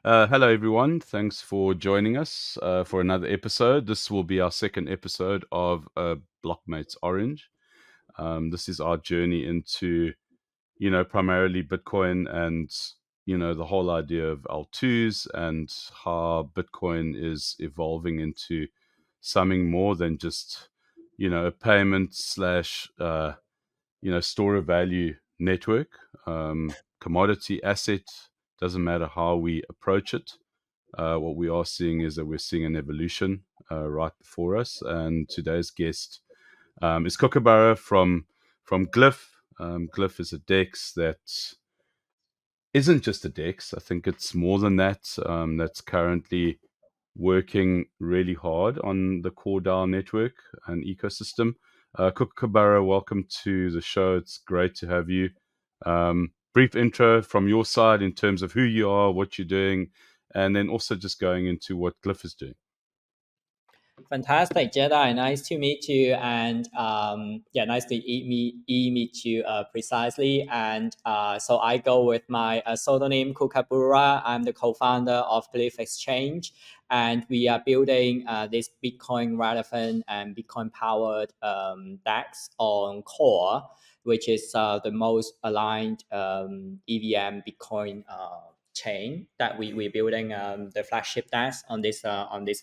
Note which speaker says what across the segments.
Speaker 1: Hello, everyone. Thanks for joining us for another episode. This will be our second episode of Blockmates Orange. This is our journey into, primarily Bitcoin and, the whole idea of L2s and how Bitcoin is evolving into something more than just, a payment slash, store of value network, commodity asset. Doesn't matter how we approach it. What we are seeing is that we're seeing an evolution right before us. And today's guest is Kookaburra from Glyph. Glyph is a DEX that isn't just a DEX. I think it's more than that. That's currently working really hard on the CoreDao network and ecosystem. Kookaburra, welcome to the show. It's great to have you. Brief intro from your side in terms of who you are, what you're doing, and then also just going into what Glyph is doing.
Speaker 2: Fantastic, Jedi. Nice to meet you, and yeah, nice to meet you precisely. And so I go with my pseudonym Kookaburra. I'm the co-founder of Glyph Exchange, and we are building this Bitcoin relevant and Bitcoin powered DEX on Core, which is the most aligned EVM Bitcoin chain that we're building the flagship DEX on this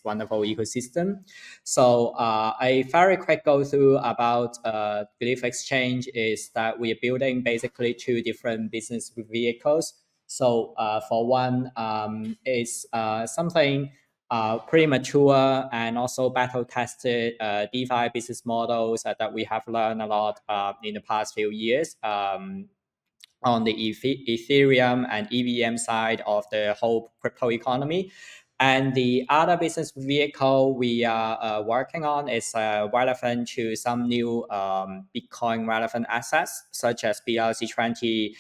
Speaker 2: wonderful ecosystem. So a very quick go through about Glyph Exchange is that we're building basically two different business vehicles. So for one, it's something pretty mature and also battle tested DeFi business models that we have learned a lot in the past few years. On the Ethereum and EVM side of the whole crypto economy. And the other business vehicle we are working on is relevant to some new Bitcoin relevant assets, such as BRC20,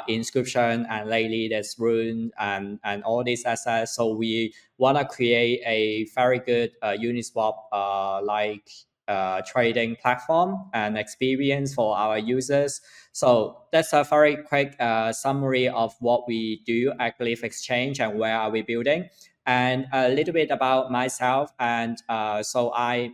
Speaker 2: inscription, and lately there's Rune and all these assets. So we want to create a very good Uniswap like trading platform and experience for our users. So that's a very quick summary of what we do at Glyph Exchange and where are we building, and a little bit about myself. And so I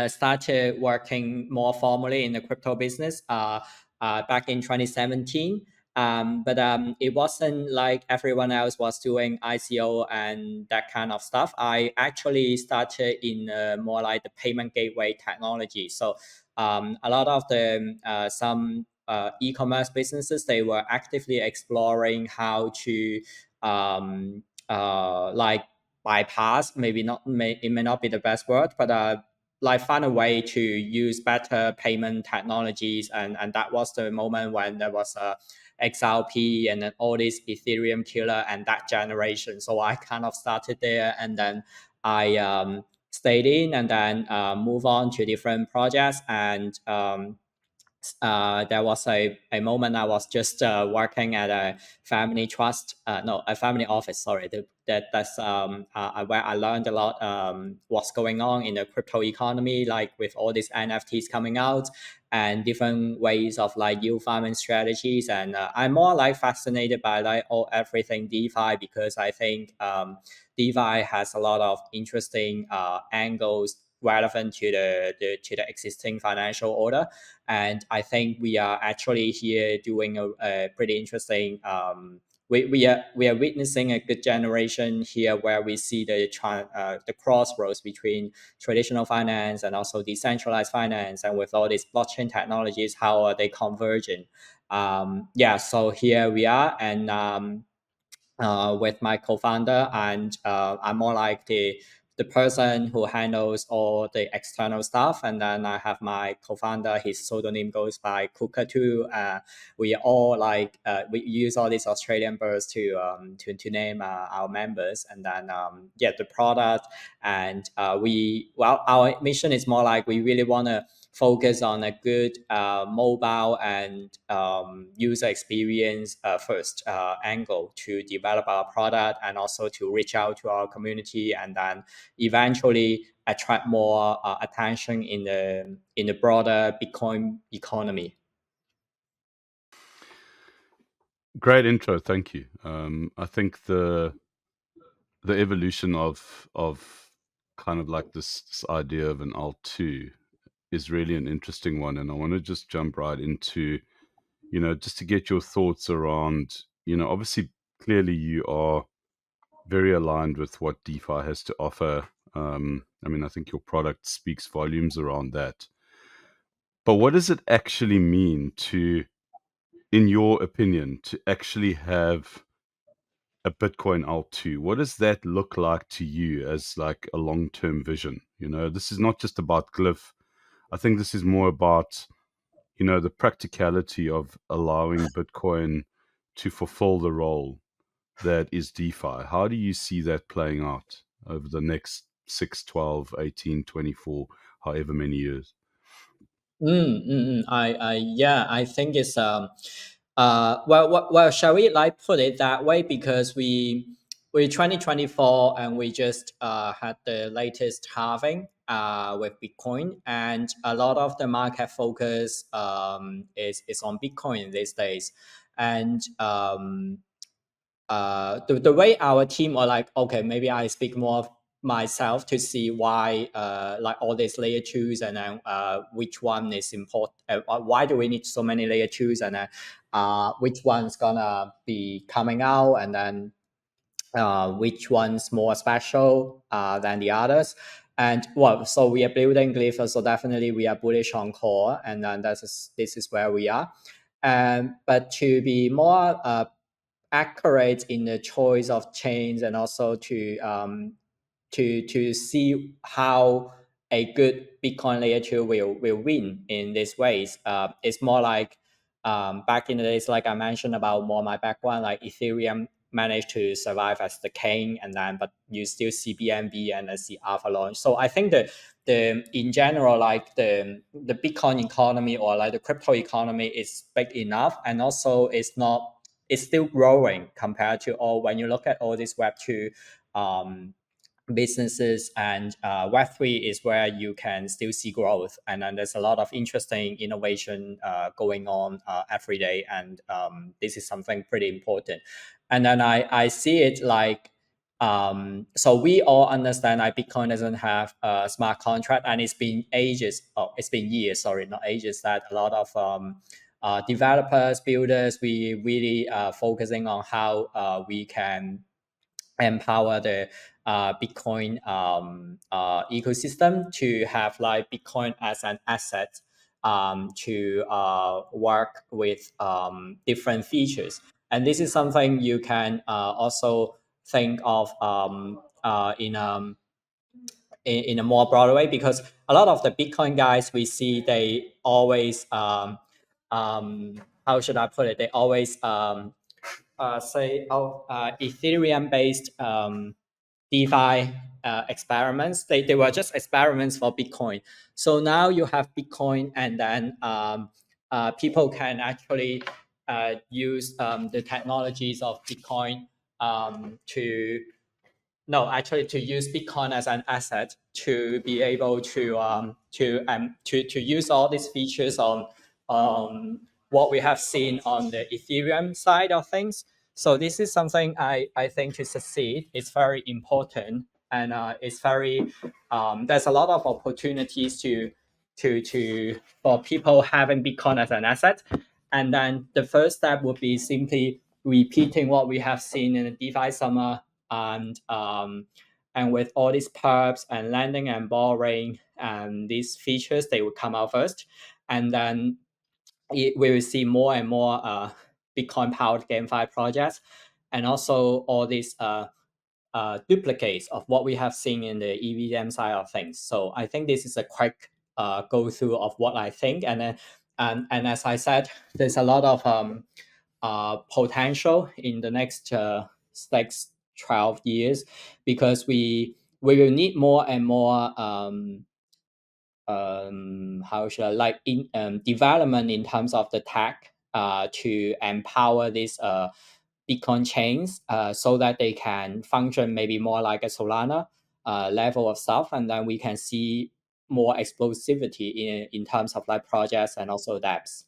Speaker 2: started working more formally in the crypto business back in 2017. But it wasn't like everyone else was doing ICO and that kind of stuff. I actually started in more like the payment gateway technology. So a lot of the some e-commerce businesses, they were actively exploring how to like bypass, maybe not, it may not be the best word, but like find a way to use better payment technologies, and that was the moment when there was a XRP and then all this Ethereum killer and that generation. So I kind of started there, and then I stayed in, and then move on to different projects. And there was a moment I was just working at a family trust, no, a family office, sorry. That's where I learned a lot what's going on in the crypto economy, like with all these NFTs coming out and different ways of like yield farming strategies. And I'm more like fascinated by like everything DeFi, because I think DeFi has a lot of interesting angles relevant to the existing financial order. And I think we are actually here doing a pretty interesting we are witnessing a good generation here where we see the crossroads between traditional finance and also decentralized finance, and with all these blockchain technologies, how are they converging? Yeah, so here we are, and with my co-founder, and I'm more like the person who handles all the external stuff. And then I have my co-founder, his pseudonym goes by Kookaburra. We all like we use all these Australian birds to name our members. And then yeah, the product, and our mission is more like we really want to focus on a good mobile and user experience first angle to develop our product and also to reach out to our community and then eventually attract more attention in the broader Bitcoin economy.
Speaker 1: Great intro, thank you. I think the evolution of kind of like this idea of an alt two is really an interesting one, and I want to just jump right into, just to get your thoughts around, obviously clearly you are very aligned with what DeFi has to offer. I mean, I think your product speaks volumes around that. But what does it actually mean to, in your opinion, to actually have a Bitcoin alt 2? What does that look like to you as like a long-term vision? This is not just about Glyph. I think this is more about, the practicality of allowing Bitcoin to fulfill the role that is DeFi. How do you see that playing out over the next 6, 12, 18, 24, however many years?
Speaker 2: Yeah, I think it's well, shall we like put it that way, because we 2024 and we just had the latest halving with Bitcoin, and a lot of the market focus is on Bitcoin these days, and the way our team, or like, okay, maybe I speak more of myself to see why like all these layer twos, and then which one is important, why do we need so many layer twos, and then which one's gonna be coming out, and then which one's more special than the others. And well, so we are building Glyph, so definitely we are bullish on core, and then this is where we are. But to be more accurate in the choice of chains, and also to see how a good Bitcoin layer 2 will win in these ways. It's more like back in the days, like I mentioned about more my background, like Ethereum managed to survive as the king, and then but you still see BNB and see Avalanche. So I think the in general, like the Bitcoin economy, or like the crypto economy, is big enough, and also it's still growing compared to all, when you look at all these Web2 businesses, and Web3 is where you can still see growth, and then there's a lot of interesting innovation going on every day, and this is something pretty important. And then I see it like so we all understand that Bitcoin doesn't have a smart contract, and it's been ages, oh, it's been years, sorry, not ages, that a lot of developers, builders, we really focusing on how we can empower the Bitcoin ecosystem to have like Bitcoin as an asset to work with different features. And this is something you can also think of in a more broader way, because a lot of the Bitcoin guys we see, they always how should I put it? They always say, oh, Ethereum based DeFi experiments. They were just experiments for Bitcoin. So now you have Bitcoin, and then people can actually use the technologies of Bitcoin to no, actually, to use Bitcoin as an asset to be able to use all these features on what we have seen on the Ethereum side of things. So this is something I think to succeed is very important, and it's very there's a lot of opportunities to for people having Bitcoin as an asset. And then the first step would be simply repeating what we have seen in the DeFi summer, and with all these perps and lending and borrowing and these features, they will come out first, and then we will see more and more Bitcoin powered GameFi projects, and also all these duplicates of what we have seen in the EVM side of things. So I think this is a quick go through of what I think, and then and as I said, there's a lot of potential in the next 12 years, because we will need more and more how should I like in development in terms of the tech to empower these Bitcoin chains so that they can function maybe more like a Solana level of stuff, and then we can see more explosivity in terms of like projects and also dApps.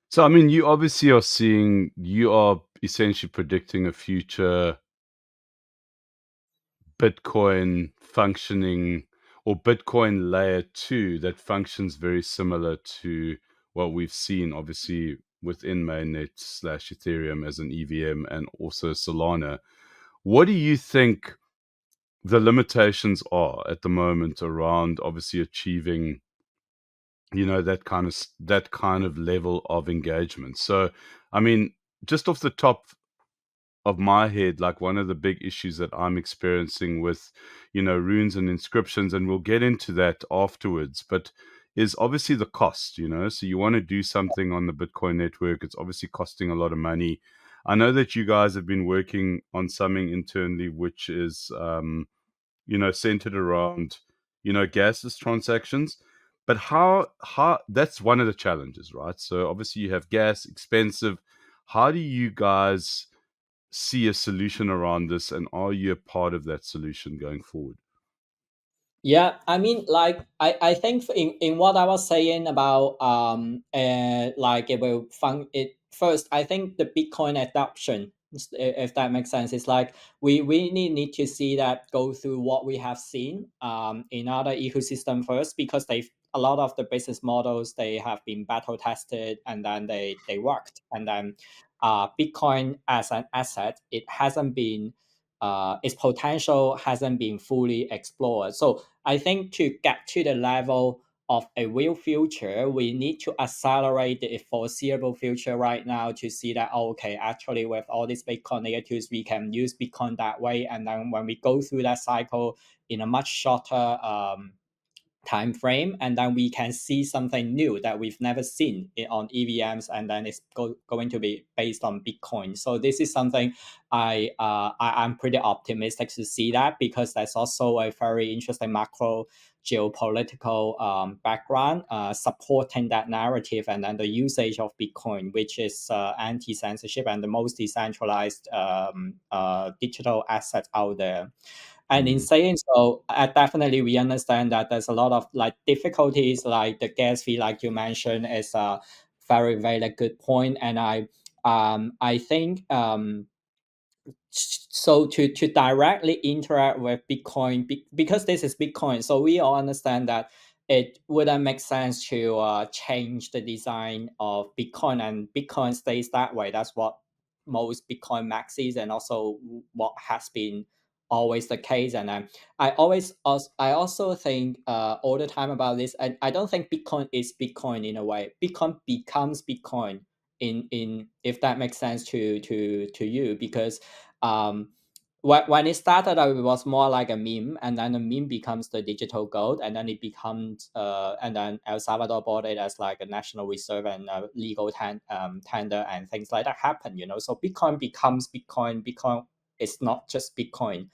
Speaker 1: So, I mean, you obviously are seeing, you are essentially predicting a future Bitcoin functioning, or Bitcoin layer two, that functions very similar to what we've seen, obviously, within mainnet slash Ethereum as an EVM and also Solana. What do you think the limitations are at the moment around obviously achieving, that kind of level of engagement? So, I mean, just off the top of my head, like one of the big issues that I'm experiencing with, runes and inscriptions, and we'll get into that afterwards, but is obviously the cost, so you want to do something on the Bitcoin network. It's obviously costing a lot of money. I know that you guys have been working on something internally, which is, centered around, gasless transactions. But how that's one of the challenges, right? So obviously you have gas, expensive. How do you guys see a solution around this, and are you a part of that solution going forward?
Speaker 2: Yeah, I mean, like I think in what I was saying about like it will fun it first. I think the Bitcoin adoption, if that makes sense, is like we really need to see that go through what we have seen in other ecosystem first, because they a lot of the business models, they have been battle tested and then they worked, and then Bitcoin as an asset, it hasn't been its potential hasn't been fully explored. So I think to get to the level of a real future, we need to accelerate the foreseeable future right now to see that, oh, okay, actually with all these Bitcoin layer twos, we can use Bitcoin that way. And then when we go through that cycle in a much shorter time frame, and then we can see something new that we've never seen on EVMs, and then it's going to be based on Bitcoin. So this is something I'm pretty optimistic to see that, because there's also a very interesting macro geopolitical background supporting that narrative, and then the usage of Bitcoin, which is anti-censorship and the most decentralized digital asset out there. And in
Speaker 1: Mm.
Speaker 2: saying so, definitely we understand that there's a lot of like difficulties, like the gas fee, like you mentioned, is a very very good point. And I think so to directly interact with Bitcoin, because this is Bitcoin, so we all understand that it wouldn't make sense to change the design of Bitcoin, and Bitcoin stays that way. That's what most Bitcoin maxis, and also what has been always the case. And I also think all the time about this. I don't think Bitcoin is Bitcoin in a way. Bitcoin becomes Bitcoin in if that makes sense to you, because um, when it started out, it was more like a meme, and then the meme becomes the digital gold, and then it becomes and then El Salvador bought it as like a national reserve, and legal tender and things like that happen. So Bitcoin becomes Bitcoin. Bitcoin is not just Bitcoin,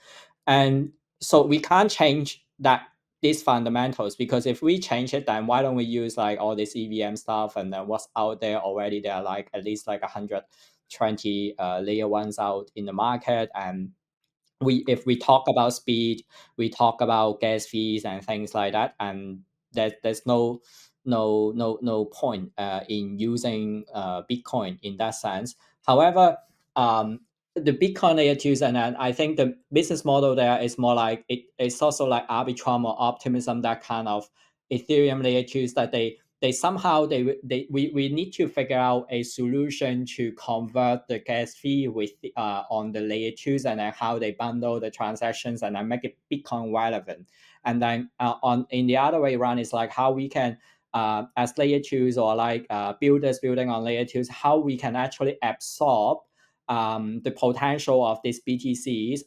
Speaker 2: and so we can't change that these fundamentals, because if we change it, then why don't we use like all this EVM stuff, and then what's out there already? There are like at least like 120 layer ones out in the market. And if we talk about speed, we talk about gas fees and things like that, and there's no point in using Bitcoin in that sense. However, um, the Bitcoin layer twos, and then I think the business model there is more like it's also like Arbitrum or Optimism, that kind of Ethereum layer twos, that they somehow we need to figure out a solution to convert the gas fee with on the layer twos, and then how they bundle the transactions and then make it Bitcoin relevant. And then on in the other way around is like how we can as layer twos, or like builders building on layer twos, how we can actually absorb the potential of these BTCs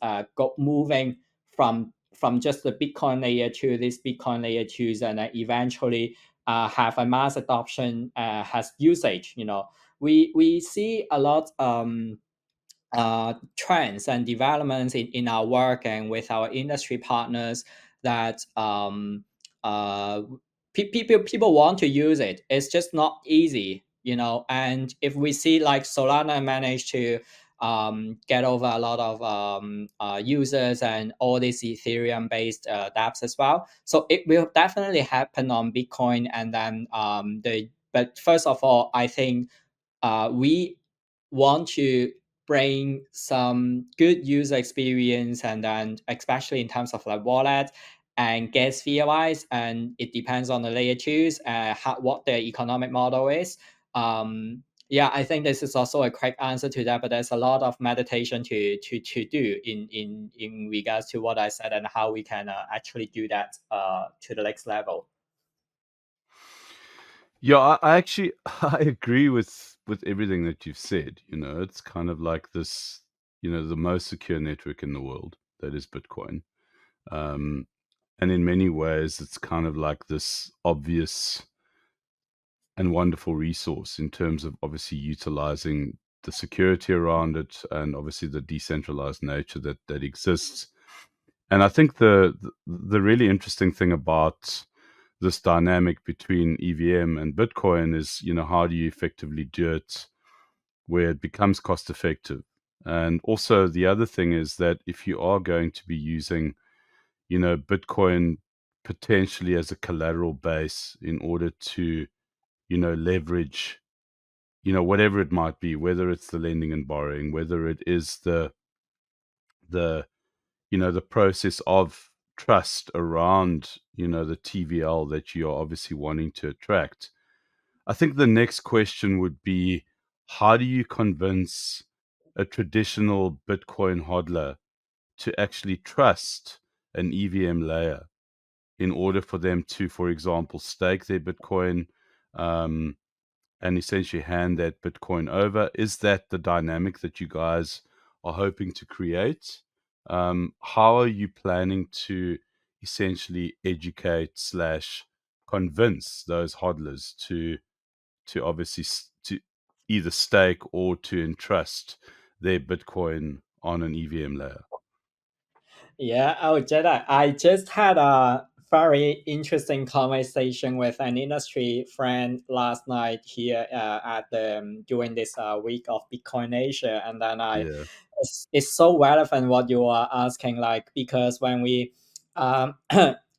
Speaker 2: moving from just the Bitcoin layer to this Bitcoin layer twos, and eventually have a mass adoption, has usage. We see a lot trends and developments in our work and with our industry partners, that people want to use it. It's just not easy, and if we see like Solana managed to get over a lot of users and all these Ethereum based dApps as well, so it will definitely happen on Bitcoin. And then but first of all, I think we want to bring some good user experience, and then especially in terms of like wallet and gas fee wise, and it depends on the layer twos, what the economic model is. Yeah, I think this is also a quick answer to that, but there's a lot of meditation to do in regards to what I said and how we can actually do that to the next level.
Speaker 1: Yeah, I actually I agree with everything that you've said. It's kind of like this, the most secure network in the world, that is Bitcoin. Um, and in many ways, it's kind of like this obvious and wonderful resource in terms of obviously utilizing the security around it and obviously the decentralized nature that exists. And I think the really interesting thing about this dynamic between EVM and Bitcoin is, how do you effectively do it where it becomes cost effective? And also the other thing is that if you are going to be using, Bitcoin potentially as a collateral base in order to, leverage, whatever it might be, whether it's the lending and borrowing, whether it is the the process of trust around, the TVL that you're obviously wanting to attract. I think the next question would be, how do you convince a traditional Bitcoin hodler to actually trust an EVM layer in order for them to, for example, stake their Bitcoin, um, and essentially hand that Bitcoin over? Is that the dynamic that you guys are hoping to create? How are you planning to essentially educate slash convince those hodlers to obviously to either stake or to entrust their Bitcoin on an EVM layer?
Speaker 2: Yeah, oh, Jedi, I just had a very interesting conversation with an industry friend last night here at the during this week of Bitcoin Asia, and then
Speaker 1: Yeah.
Speaker 2: it's so relevant what you are asking, like, because when we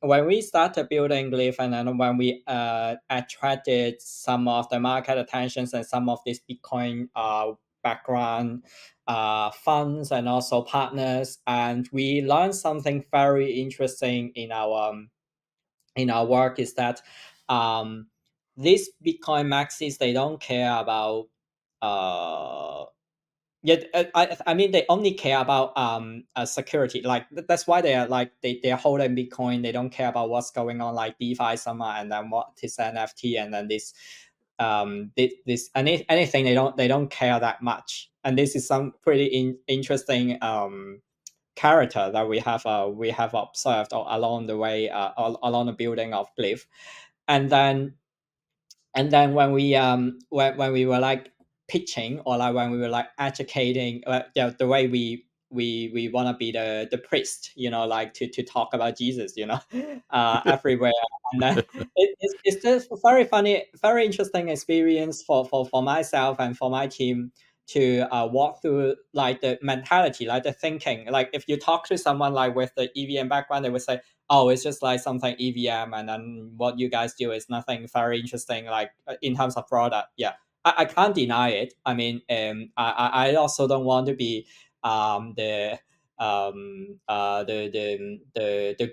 Speaker 2: when we started building Glyph, and then when we attracted some of the market attentions and some of this Bitcoin background funds and also partners, and we learned something very interesting in our work, is that um, these Bitcoin maxis, they don't care about uh, yeah, I mean they only care about security. Like that's why they are like they're holding Bitcoin. They don't care about what's going on like DeFi summer, and then what is NFT, and then anything, they don't care that much. And this is some pretty interesting character that we have observed along the way, along the building of Glyph. And then when we were like pitching, or like when we were like educating, the way we want to be the priest, like to talk about Jesus, everywhere. And then it's just a very funny, very interesting experience for myself and for my team to walk through like the mentality, like the thinking. Like if you talk to someone like with the EVM background, they would say, oh, it's just like something EVM, and then what you guys do is nothing very interesting, like in terms of product. Yeah, I can't deny it. I mean, I also don't want to be the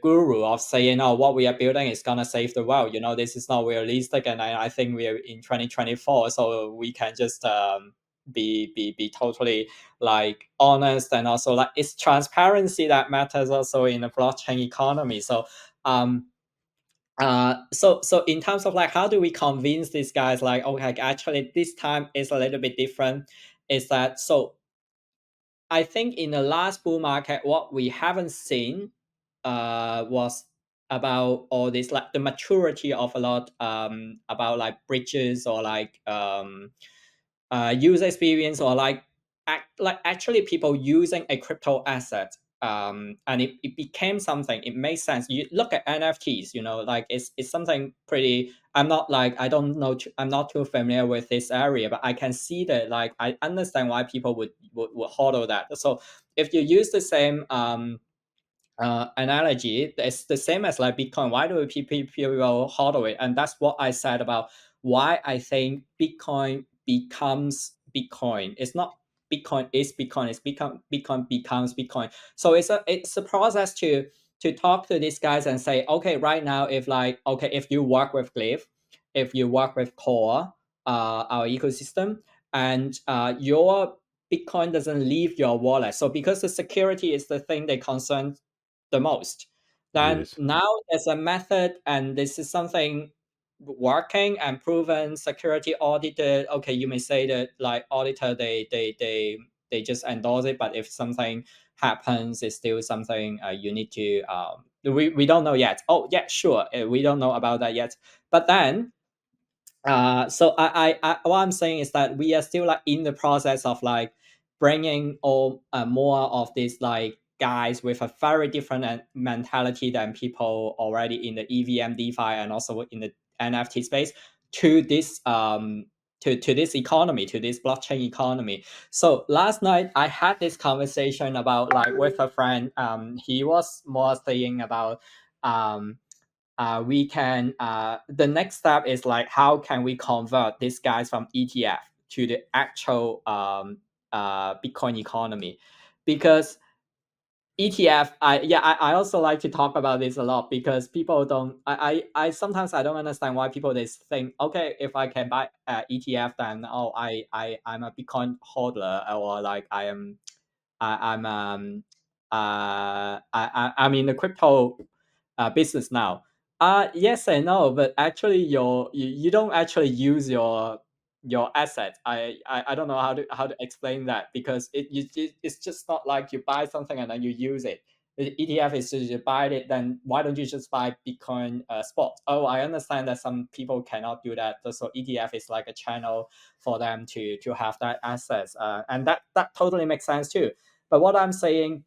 Speaker 2: guru of saying, oh, what we are building is gonna save the world. This is not realistic, and I think we are in 2024, so we can just be totally like honest. And also like it's transparency that matters also in the blockchain economy. So so in terms of like how do we convince these guys, like, okay, actually this time is a little bit different, is that, so I think in the last bull market, what we haven't seen was about all this, like the maturity of a lot about like bridges, or like user experience, or like like actually people using a crypto asset and it became something. It makes sense. You look at NFTs, like it's something pretty. I don't know. I'm not too familiar with this area, but I can see that, like, I understand why people would hodl that. So if you use the same analogy, it's the same as like Bitcoin. Why do people hodl it? And that's what I said about why I think Bitcoin becomes Bitcoin. It's not Bitcoin is Bitcoin. It's Bitcoin becomes Bitcoin. So it's a process to talk to these guys and say, okay, right now, if you work with Glyph, if you work with Core, our ecosystem, and your Bitcoin doesn't leave your wallet. So because the security is the thing they concern the most, then
Speaker 1: Yes.
Speaker 2: now there's a method, and this is something working and proven, security audited. Okay, you may say that like auditor, they just endorse it, but if something happens, it's still something you need to we don't know yet. Oh yeah, sure, we don't know about that yet. But then so what I'm saying is that we are still like in the process of like bringing all more of these like guys with a very different mentality than people already in the EVM DeFi and also in the NFT space to this to this economy, to this blockchain economy. So last night I had this conversation about like with a friend. He was more saying about we can the next step is like how can we convert these guys from ETF to the actual Bitcoin economy, because ETF, I also like to talk about this a lot because people don't. I sometimes I don't understand why people they think, okay, if I can buy ETF, then I'm a Bitcoin holder, or like I'm I'm in the crypto business now. Yes and no, but actually you don't actually use your asset. I don't know how to explain that, because it's just not like you buy something and then you use it. The ETF is just you buy it, then why don't you just buy Bitcoin spot? Oh, I understand that some people cannot do that. So ETF is like a channel for them to have that access, and that totally makes sense too. But what I'm saying,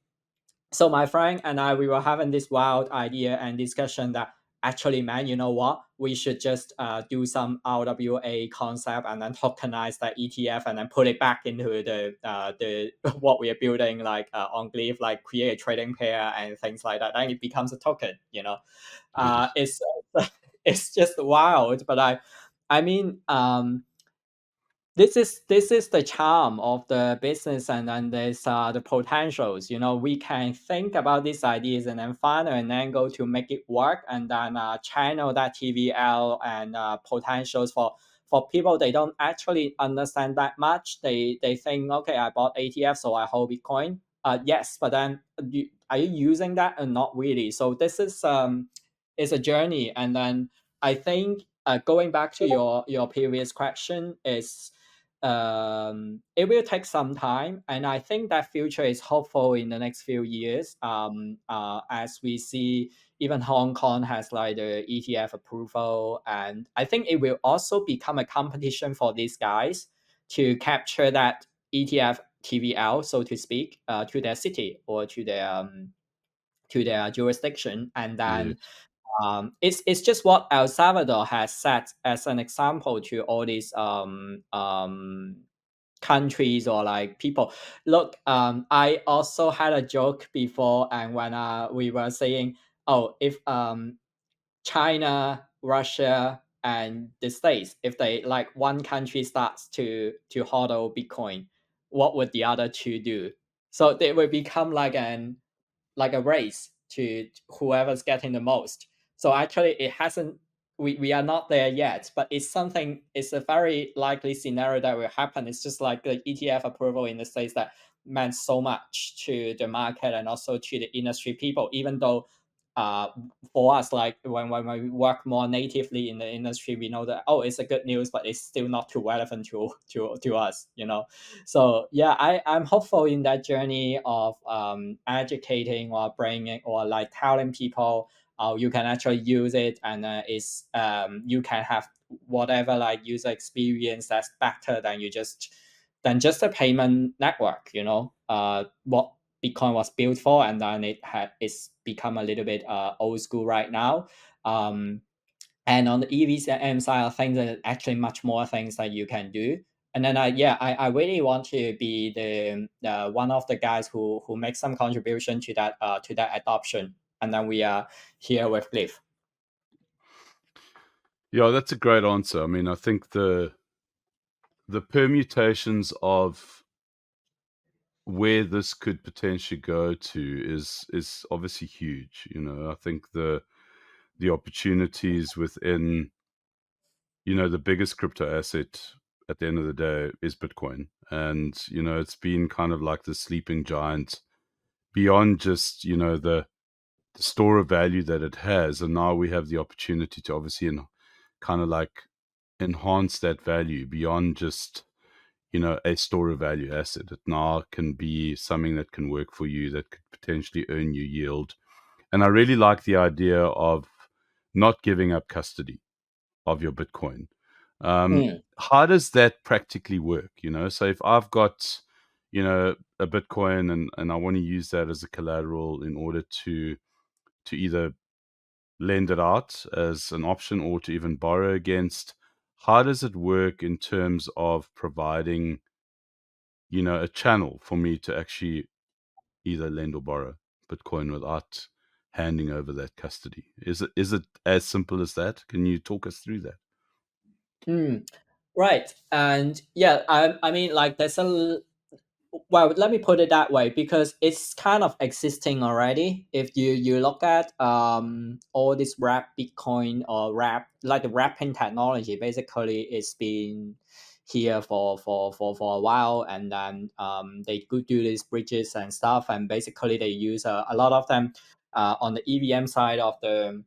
Speaker 2: so my friend and I, we were having this wild idea and discussion that actually, man, you know what? We should just do some RWA concept and then tokenize that ETF and then put it back into the what we are building, like on Glyph, like create a trading pair and things like that. Then it becomes a token.
Speaker 1: Yes.
Speaker 2: It's it's just wild. But I mean, this is the charm of the business, and then there's the potentials. We can think about these ideas and then find an angle to make it work, and then channel that TVL and potentials for people they don't actually understand that much. They think, okay, I bought ATF, so I hold Bitcoin. Yes, but then are you using that or not really? So this is a journey, and then I think going back to your previous question is it will take some time, and I think that future is hopeful in the next few years. As we see, even Hong Kong has like the ETF approval, and I think it will also become a competition for these guys to capture that ETF TVL, so to speak, to their city or to their jurisdiction, and then
Speaker 1: Yes.
Speaker 2: it's just what El Salvador has set as an example to all these countries or like people. Look, I also had a joke before, and when we were saying, oh, if China, Russia, and the States, if they like one country starts to hodl Bitcoin, what would the other two do? So they will become like a race to whoever's getting the most. So actually, it hasn't. We are not there yet, but it's something. It's a very likely scenario that will happen. It's just like the ETF approval in the states that meant so much to the market and also to the industry people. Even though, uh, for us, like when we work more natively in the industry, we know that, oh, it's a good news, but it's still not too relevant to us. So yeah, I'm hopeful in that journey of educating or bringing or like telling people, you can actually use it, and you can have whatever like user experience that's better than just a payment network. What Bitcoin was built for, and then it's become a little bit old school right now. And on the EVM side, I think there's actually much more things that you can do. And then I really want to be the one of the guys who makes some contribution to that adoption. And then we are here with Glyph.
Speaker 1: Yeah, that's a great answer. I mean, I think the permutations of where this could potentially go to is obviously huge. You know, I think the opportunities within, you know, the biggest crypto asset at the end of the day is Bitcoin. And, you know, it's been kind of like the sleeping giant beyond just, you know, the store of value that it has. And now we have the opportunity to obviously kind of like enhance that value beyond just, you know, a store of value asset. It now can be something that can work for you, that could potentially earn you yield. And I really like the idea of not giving up custody of your Bitcoin.
Speaker 2: Mm.
Speaker 1: How does that practically work? You know, so if I've got, you know, a Bitcoin and I want to use that as a collateral in order to either lend it out as an option or to even borrow against, how does it work in terms of providing, you know, a channel for me to actually either lend or borrow Bitcoin without handing over that custody? Is it as simple as that? Can you talk us through that?
Speaker 2: Mm. Right. And yeah, I mean, like there's a well, let me put it that way, because it's kind of existing already. If you look at all this wrap Bitcoin or wrap, like the wrapping technology, basically it's been here for a while. And then they could do these bridges and stuff, and basically they use a lot of them on the EVM side of the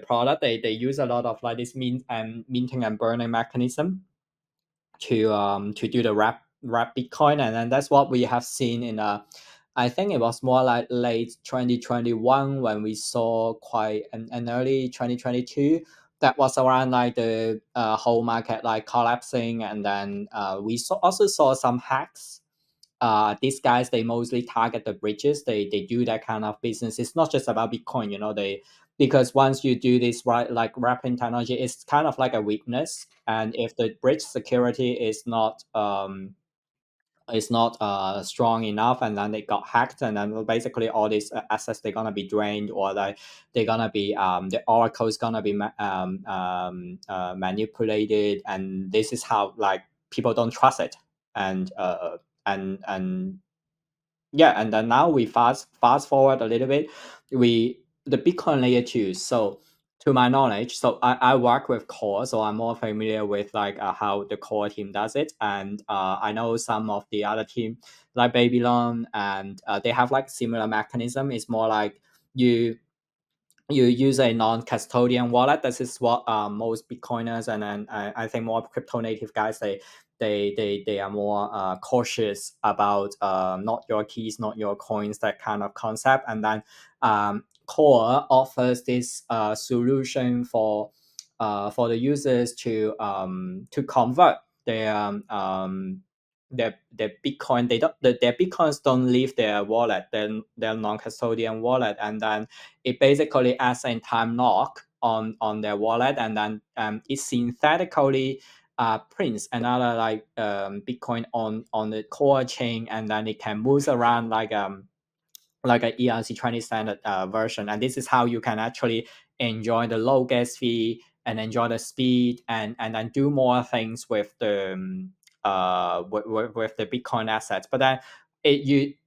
Speaker 2: product. They use a lot of like this minting and burning mechanism to do the wrap Bitcoin. And then that's what we have seen in I think it was more like late 2021 when we saw quite an early 2022 that was around like the whole market like collapsing. And then we also saw some hacks. These guys, they mostly target the bridges. They do that kind of business. It's not just about Bitcoin, you know. They Because once you do this right, like wrapping technology, it's kind of like a weakness. And if the bridge security is not strong enough, and then they got hacked, and then basically all these assets, they're gonna be drained, or like they're gonna be the oracle is gonna be manipulated. And this is how like people don't trust it. And and yeah, and then now we fast forward a little bit. We The Bitcoin layer 2. So to my knowledge, so I work with core, so I'm more familiar with like how the core team does it. And I know some of the other team like Babylon, and they have like similar mechanism. It's more like you you use a non-custodian wallet. This is what most Bitcoiners, and then I think more crypto native guys, they are more cautious about not your keys, not your coins, that kind of concept. And then Core offers this solution for the users to convert their their Bitcoin. Their Bitcoins don't leave their wallet, their non-custodian wallet. And then it basically adds a time lock on their wallet. And then it synthetically prints another like Bitcoin on the core chain. And then it can move around like a ERC20 standard version. And this is how you can actually enjoy the low gas fee and enjoy the speed, and then do more things with the with the Bitcoin assets. But then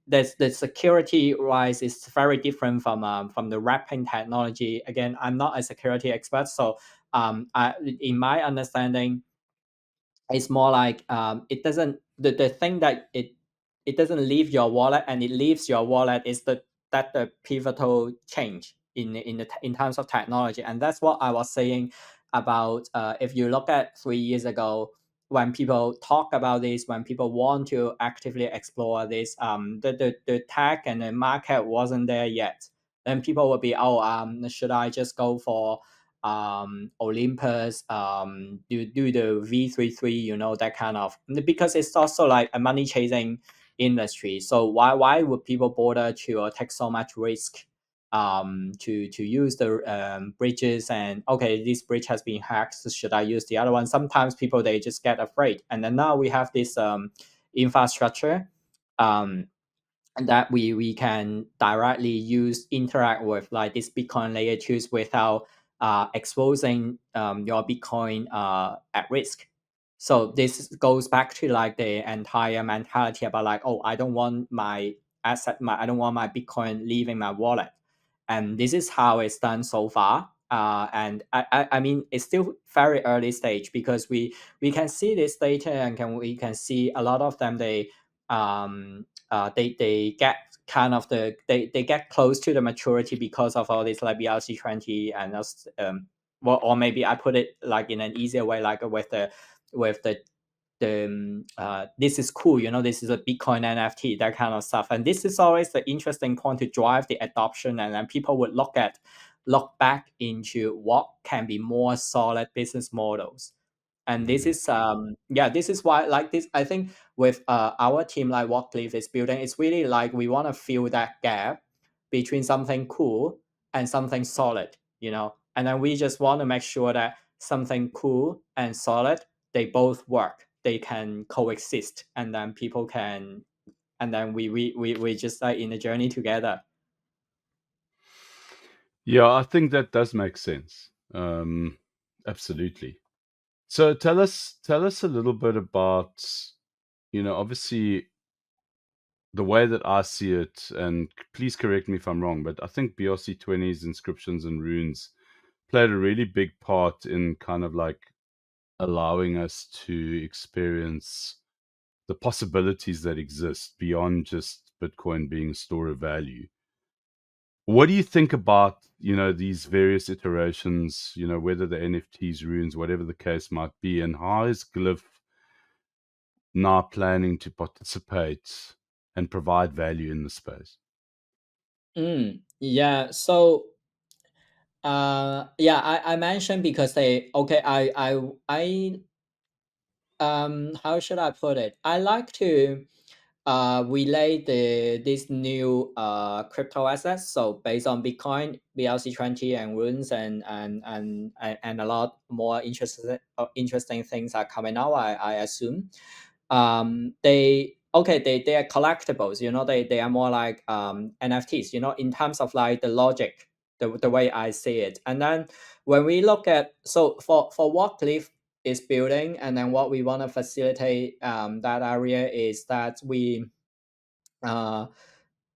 Speaker 2: the security wise is very different from the wrapping technology. Again, I'm not a security expert, so in my understanding, it's more like it doesn't the thing that it doesn't leave your wallet, and it leaves your wallet is the pivotal change in terms of technology. And that's what I was saying about if you look at 3 years ago, when people talk about this, when people want to actively explore this, the tech and the market wasn't there yet. Then people would be, oh, should I just go for Olympus, do the V33, you know, that kind of, because it's also like a money chasing industry. So why would people bother to take so much risk to use the bridges, and okay, this bridge has been hacked, so should I use the other one? Sometimes people, they just get afraid. And then now we have this infrastructure um, that we can directly use, interact with like this Bitcoin layer 2s without exposing your Bitcoin at risk. So this goes back to like the entire mentality about like, oh, I don't want my I don't want my Bitcoin leaving my wallet. And this is how it's done so far. And I mean, it's still very early stage, because we can see this data, and we can see a lot of them, they get kind of they get close to the maturity because of all this like BRC20 and well, or maybe I put it like in an easier way, like with the this is cool, this is a Bitcoin NFT, that kind of stuff. And this is always the interesting point to drive the adoption, and then people would look back into what can be more solid business models. And this is this is why, like this, I think with our team, like what Glyph is building, it's really like we want to fill that gap between something cool and something solid, and then we just want to make sure that something cool and solid, they both work, they can coexist, and then people can, and then we just like in the journey together.
Speaker 1: Yeah, I think that does make sense. Absolutely. So tell us a little bit about, obviously the way that I see it, and please correct me if I'm wrong, but I think BRC20's inscriptions and runes played a really big part in kind of like allowing us to experience the possibilities that exist beyond just Bitcoin being a store of value. What do you think about, these various iterations, whether the NFTs, runes, whatever the case might be, and how is Glyph now planning to participate and provide value in the space?
Speaker 2: Yeah, so yeah, I mentioned because they, okay, I how should I put it, I like to relay this new crypto assets. So based on Bitcoin, BRC20 and runes, and a lot more interesting things are coming out, I assume. They are collectibles, they are more like NFTs, in terms of like the logic, the way I see it. And then when we look at, so for what Glyph is building, and then what we want to facilitate that area is that we uh,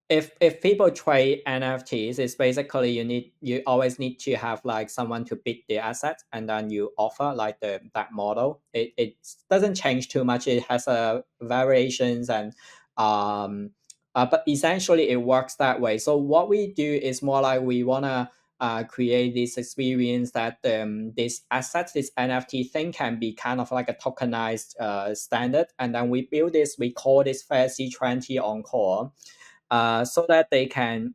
Speaker 2: if people trade NFTs, it's basically you always need to have like someone to bid the asset, and then you offer like that model. It doesn't change too much. It has variations, and but essentially it works that way. So what we do is more like we wanna create this experience that this asset, this NFT thing, can be kind of like a tokenized standard, and then we build this. We call this FAIRC20 on core, so that we can,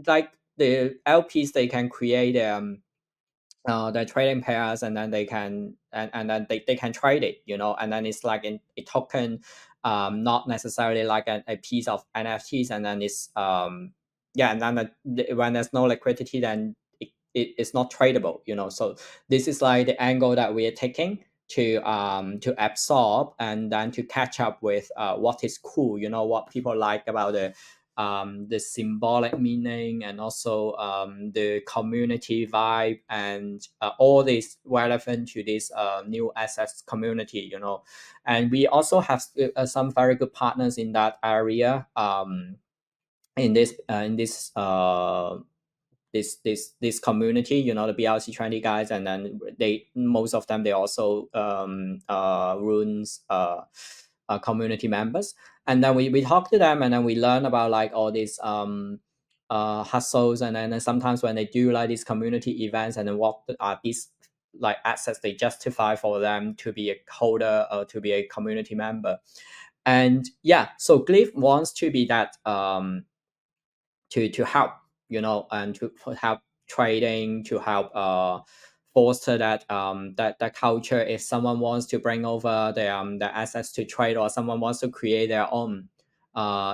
Speaker 2: like the LPs, they can create the trading pairs, and then they can, and then they can trade it, and then it's like a token, not necessarily like a piece of NFTs. And then it's yeah, and then when there's no liquidity, then it's not tradable, so this is like the angle that we are taking to absorb and then to catch up with what is cool, what people like about the symbolic meaning, and also the community vibe, and all this relevant to this new assets community, and we also have some very good partners in that area, in this community, the BRC20 guys. And then most of them, they also runes community members. And then we talk to them, and then we learn about like all these hustles. And then sometimes when they do like these community events, and then what are these like assets they justify for them to be a holder or to be a community member. And yeah, so Glyph wants to be that to help, and to help trading, to help foster that culture. If someone wants to bring over the assets to trade, or someone wants to create their own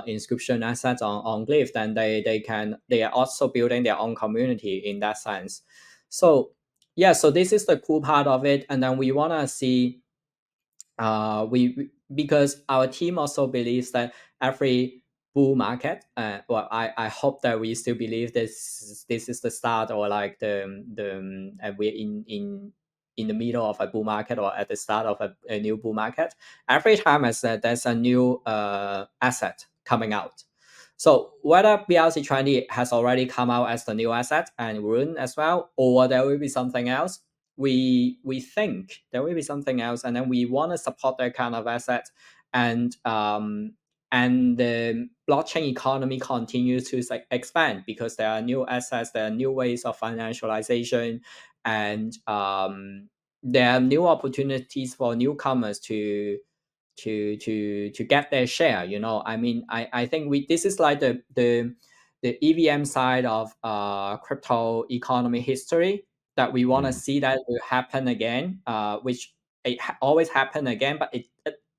Speaker 2: inscription assets on Glyph, then they are also building their own community in that sense. So yeah, so this is the cool part of it. And then we want to see because our team also believes that every bull market, well, I hope that we still believe this is the start, or like we're in the middle of a bull market, or at the start of a new bull market. Every time there's a new asset coming out. So whether BRC20 has already come out as the new asset and Rune as well, or there will be something else, we think there will be something else, and then we want to support that kind of asset. And the blockchain economy continues to expand, because there are new assets, there are new ways of financialization, and there are new opportunities for newcomers to get their share. I mean, I think this is like the EVM side of crypto economy history, that we want to see that will happen again, which it always happen again, but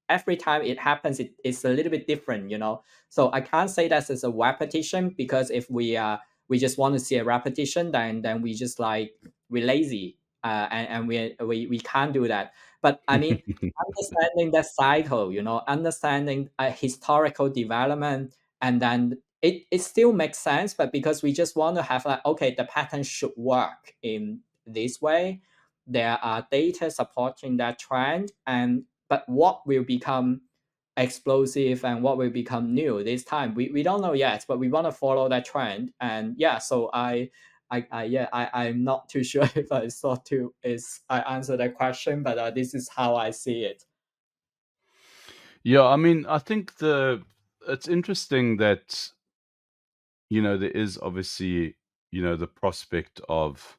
Speaker 2: every time it happens, it's a little bit different. So I can't say that it's a repetition, because if we just want to see a repetition, then we just like we're lazy, and we can't do that. But I mean, understanding that cycle, understanding a historical development, and then it still makes sense. But because we just want to have like, okay, the pattern should work in this way, there are data supporting that trend, but what will become explosive and what will become new this time, we don't know yet, but we want to follow that trend. And yeah, so I'm not too sure if I answered that question, but this is how I see it.
Speaker 1: Yeah, I mean, I think it's interesting that there is obviously the prospect of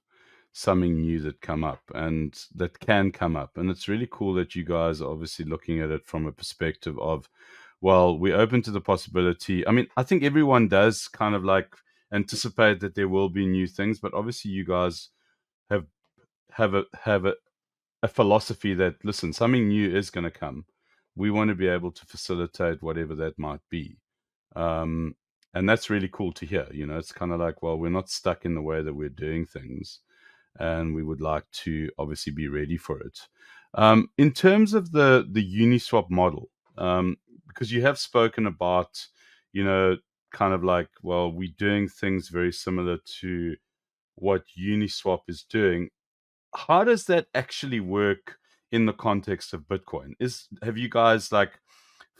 Speaker 1: something new that come up and that can come up, and it's really cool that you guys are obviously looking at it from a perspective of, well, we're open to the possibility. I mean, I think everyone does kind of like anticipate that there will be new things, but obviously you guys have a philosophy that, listen, something new is going to come. We want to be able to facilitate whatever that might be. Um, and that's really cool to hear. It's kind of like, well, we're not stuck in the way that we're doing things, and we would like to obviously be ready for it. In terms of the Uniswap model, because you have spoken about, kind of like, well, we're doing things very similar to what Uniswap is doing. How does that actually work in the context of Bitcoin? Have you guys like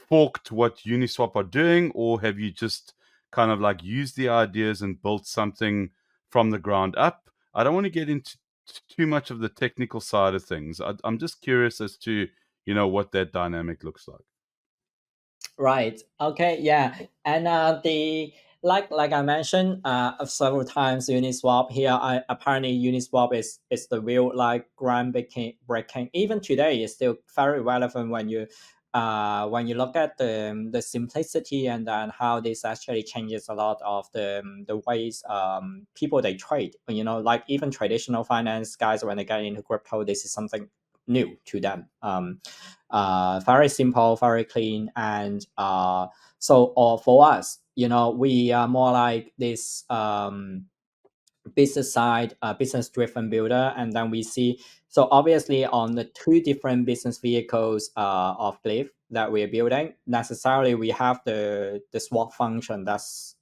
Speaker 1: forked what Uniswap are doing, or have you just kind of like used the ideas and built something from the ground up? I don't want to get into too much of the technical side of things. I'm just curious as to what that dynamic looks like.
Speaker 2: Right. Okay. Yeah. And the like I mentioned several times, Uniswap here. Apparently Uniswap is the real like breaking. Even today, is still very relevant when you look at the simplicity, and then how this actually changes a lot of the ways people they trade. Like even traditional finance guys, when they get into crypto, this is something new to them. Very simple, very clean, and for us, we are more like this business side, business driven builder. And then we see, so obviously on the two different business vehicles of Glyph that we're building, necessarily we have the swap function that's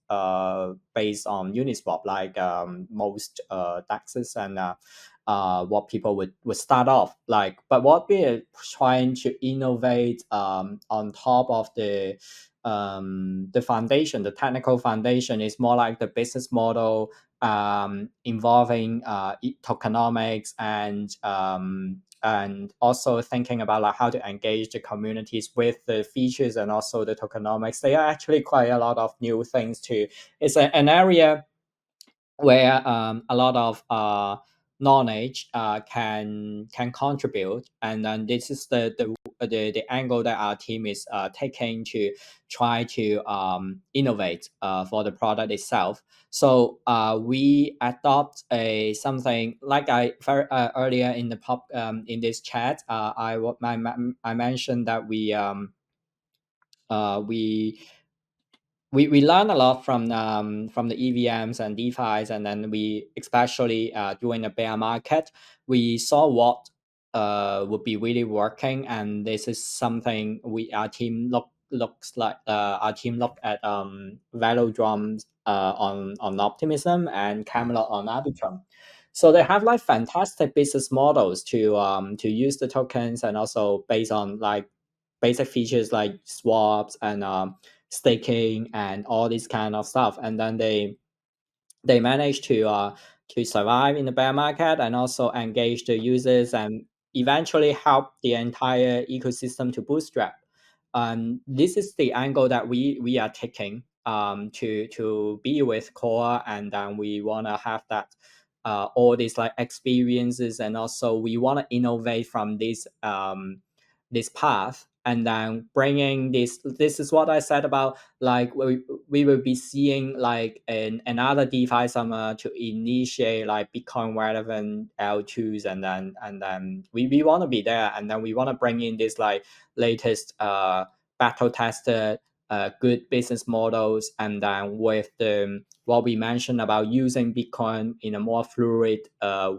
Speaker 2: based on Uniswap, like most taxes and what people would start off like. But what we're trying to innovate on top of the foundation, the technical foundation, is more like the business model involving tokenomics, and also thinking about like how to engage the communities with the features and also the tokenomics. There are actually quite a lot of new things too. It's an area where a lot of knowledge can contribute, and then this is the the angle that our team is taking to try to innovate for the product itself. So we adopt a something like I very earlier in the in this chat, I mentioned that uh, we we learn a lot from the EVMs and DeFi's, and then we especially during the bear market, we saw what would be really working, and this is something we our team looks like our team looked at Velodrome on Optimism and Camelot on Arbitrum. So they have like fantastic business models to use the tokens, and also based on like basic features like swaps and staking and all this kind of stuff. And then they managed to survive in the bear market and also engage the users and eventually help the entire ecosystem to bootstrap. This is the angle that we are taking to be with core, and then we want to have that all these like experiences, and also we want to innovate from this path, and then bringing this is what I said about like we will be seeing like another DeFi summer to initiate like Bitcoin relevant L2s, and then we want to be there, and then we want to bring in this like latest battle tested good business models, and then with the what we mentioned about using Bitcoin in a more fluid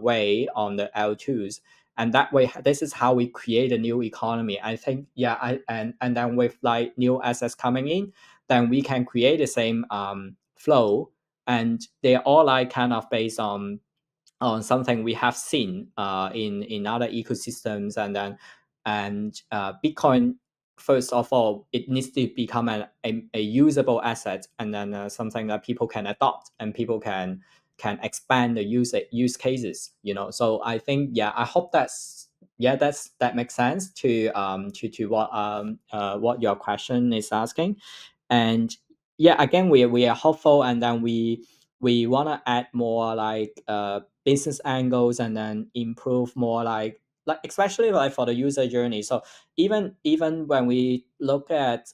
Speaker 2: way on the L2s. And that way, this is how we create a new economy. I think, yeah, and then with like new assets coming in, then we can create the same flow, and they're all like kind of based on something we have seen in other ecosystems. And then Bitcoin, first of all, it needs to become a usable asset, and then something that people can adopt and people can expand the use cases, you know. So I think, yeah, I hope that makes sense to what your question is asking. And yeah, again, we are hopeful, and then we want to add more like business angles, and then improve more like especially like for the user journey. So even when we look at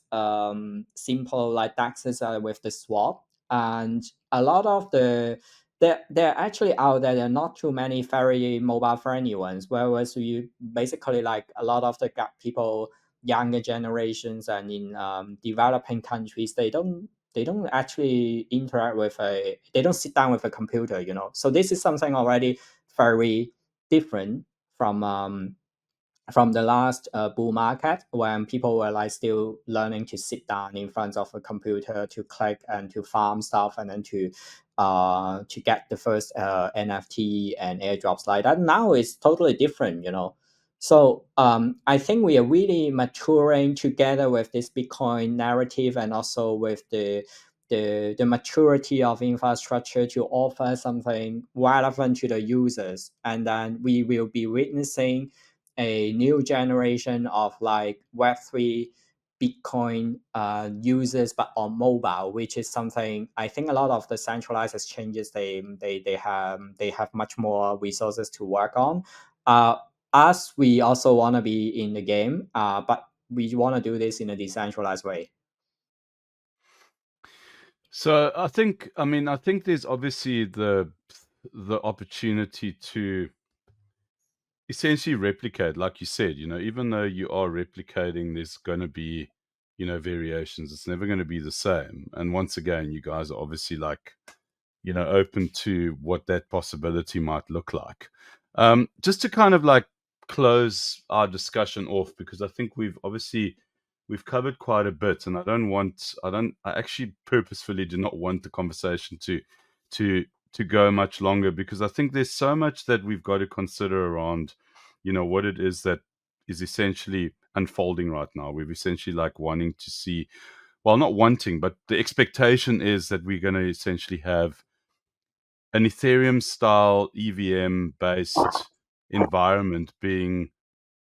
Speaker 2: simple like taxes with the swap, and a lot of they're actually out there. There are not too many very mobile friendly ones. Whereas you basically like a lot of the people, younger generations, and in developing countries, they don't actually interact with they don't sit down with a computer, you know. So this is something already very different from the last bull market, when people were like still learning to sit down in front of a computer to click and to farm stuff, and then to get the first NFT and airdrops like that. Now it's totally different, you know. So I think we are really maturing together with this Bitcoin narrative, and also with the maturity of infrastructure to offer something relevant to the users. And then we will be witnessing a new generation of like Web3 Bitcoin users, but on mobile, which is something I think a lot of the centralized exchanges they have much more resources to work on. Us, we also want to be in the game, but we want to do this in a decentralized way.
Speaker 1: So I think there's obviously the opportunity to essentially replicate, like you said, even though you are replicating, there's going to be, variations. It's never going to be the same. And once again, you guys are obviously like, open to what that possibility might look like. Just to kind of like close our discussion off, because I think we've covered quite a bit, and I actually purposefully do not want the conversation to to go much longer, because I think there's so much that we've got to consider around, what it is that is essentially unfolding right now. We've essentially like wanting to see, well, not wanting, but the expectation is that we're going to essentially have an Ethereum style EVM based environment being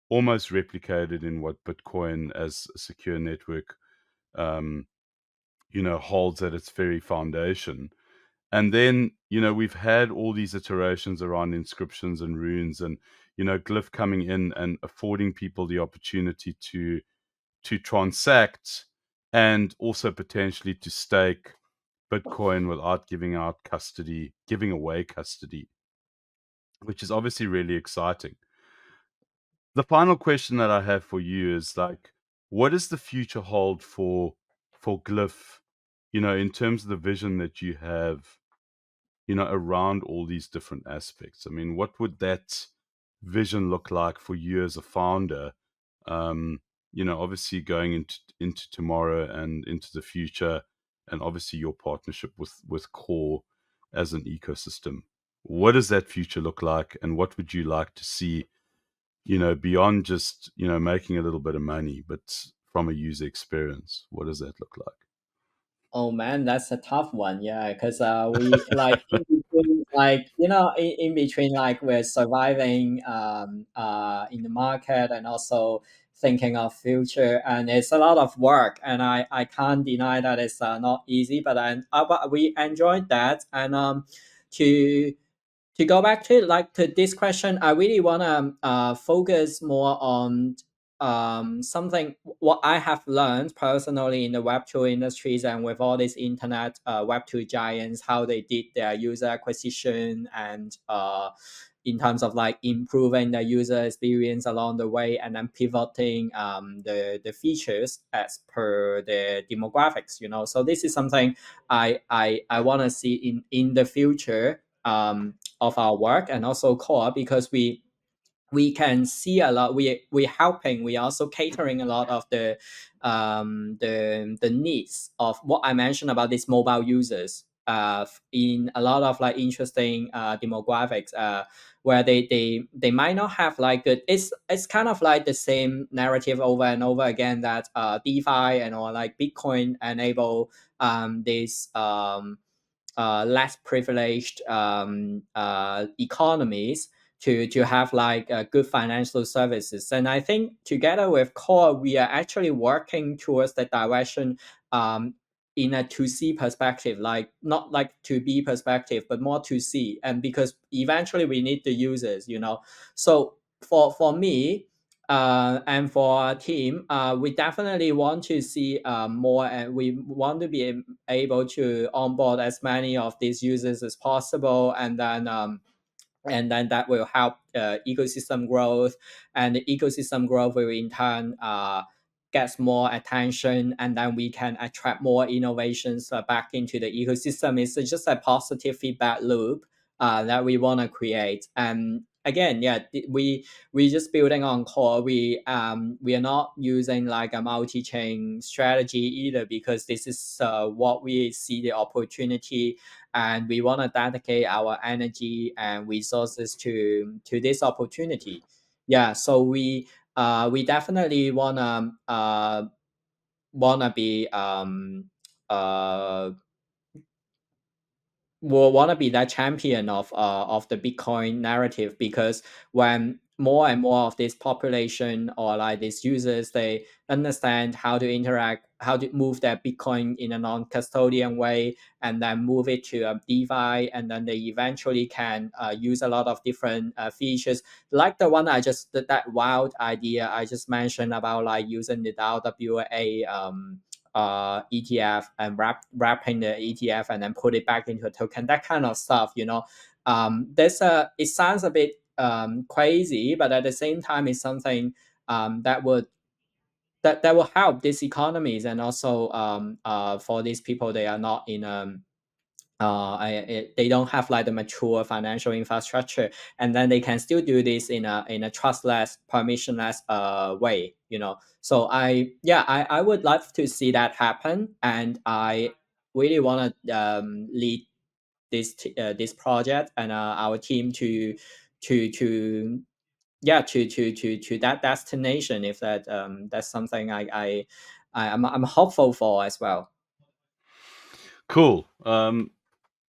Speaker 1: almost replicated in what Bitcoin as a secure network, um, holds at its very foundation. And then, we've had all these iterations around inscriptions and runes, and, Glyph coming in and affording people the opportunity to transact and also potentially to stake Bitcoin without giving away custody, which is obviously really exciting. The final question that I have for you is like, what does the future hold for Glyph, in terms of the vision that you have, around all these different aspects? I mean, what would that vision look like for you as a founder? Um, obviously going into tomorrow and into the future, and obviously your partnership with Core as an ecosystem. What does that future look like, and what would you like to see, beyond just, making a little bit of money, but from a user experience? What does that look
Speaker 2: Oh man, that's a tough one. Yeah, because we like in between, like in between, like we're surviving in the market and also thinking of future, and it's a lot of work, and I can't deny that it's not easy, but we enjoyed that, and to go back to this question, I really want to focus more on something what I have learned personally in the Web2 industries and with all these internet Web2 giants, how they did their user acquisition and in terms of like improving the user experience along the way, and then pivoting the features as per the demographics. So this is something I want to see in the future of our work, and also Core, because we can see a lot. We helping, we also catering a lot of the needs of what I mentioned about these mobile users in a lot of like interesting demographics where they might not have like it's kind of like the same narrative over and over again, that DeFi and or like Bitcoin enable this less privileged economies to have like good financial services. And I think together with Core, we are actually working towards that direction in a to C perspective, like not like to B perspective, but more to C. And because eventually we need the users, So for me, and for our team, we definitely want to see more, and we want to be able to onboard as many of these users as possible, and then that will help ecosystem growth, and the ecosystem growth will in turn gets more attention, and then we can attract more innovations back into the ecosystem. It's just a positive feedback loop that we want to create. And again, yeah, we just building on Core. We are not using like a multi-chain strategy either, because this is what we see the opportunity, and we want to dedicate our energy and resources to this opportunity. Yeah, so we definitely wanna be will want to be that champion of the Bitcoin narrative, because when more and more of this population or like these users, they understand how to interact, how to move their Bitcoin in a non-custodian way, and then move it to a DeFi, and then they eventually can use a lot of different features, like the one I just that wild idea I just mentioned about like using the DAO ETF and wrapping the ETF and then put it back into a token, that kind of stuff. There's a it sounds a bit crazy, but at the same time, it's something that would that will help these economies, and also for these people, they are not in they don't have like the mature financial infrastructure, and then they can still do this in a trustless, permissionless way. So I would love to see that happen, and I really want to lead this project and our team to yeah to that destination, if that's something I'm hopeful for as well.
Speaker 1: Cool.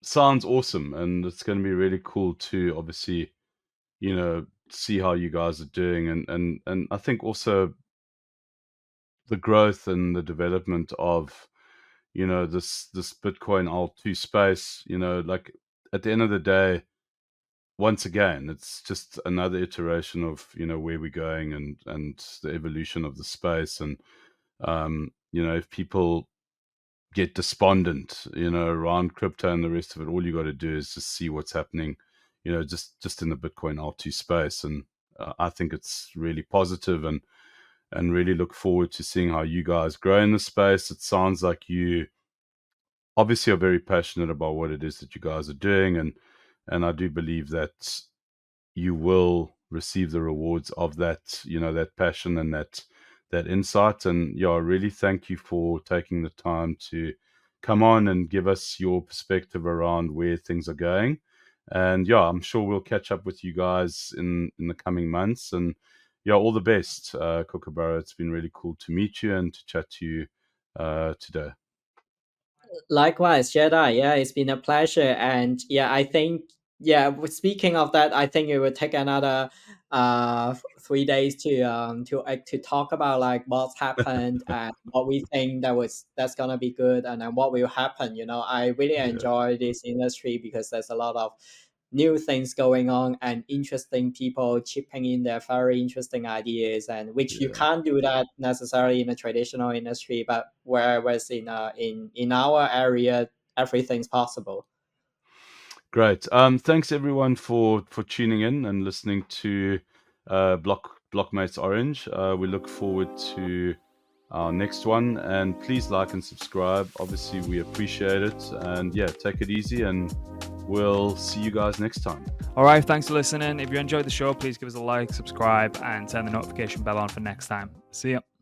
Speaker 1: Sounds awesome, and it's going to be really cool to obviously, see how you guys are doing, and I think also the growth and the development of, this Bitcoin L2 space. Like, at the end of the day, once again, it's just another iteration of where we're going and the evolution of the space. And if people get despondent, around crypto and the rest of it, all you got to do is just see what's happening, just in the Bitcoin R2 space. And I think it's really positive, and really look forward to seeing how you guys grow in the space. It sounds like you obviously are very passionate about what it is that you guys are doing, and I do believe that you will receive the rewards of that, that passion and that insight. And yeah, I really thank you for taking the time to come on and give us your perspective around where things are going. And yeah, I'm sure we'll catch up with you guys in the coming months. And yeah, all the best, Kookaburra. It's been really cool to meet you and to chat to you today.
Speaker 2: Likewise, Jedi. Yeah, it's been a pleasure. And yeah, I think, yeah, speaking of that, I think it will take another 3 days to talk about like what's happened and what we think that's gonna be good, and then what will happen. I really
Speaker 1: Yeah,
Speaker 2: enjoy this industry because there's a lot of new things going on and interesting people chipping in their very interesting ideas, and which you
Speaker 1: yeah.
Speaker 2: can't do that necessarily in a traditional industry, but whereas in our area everything's possible.
Speaker 1: Great. Thanks everyone for tuning in and listening to Blockmates Orange. We look forward to our next one, and please like and subscribe. Obviously, we appreciate it. And yeah, take it easy, and we'll see you guys next time.
Speaker 3: All right, thanks for listening. If you enjoyed the show, please give us a like, subscribe, and turn the notification bell on for next time. See ya.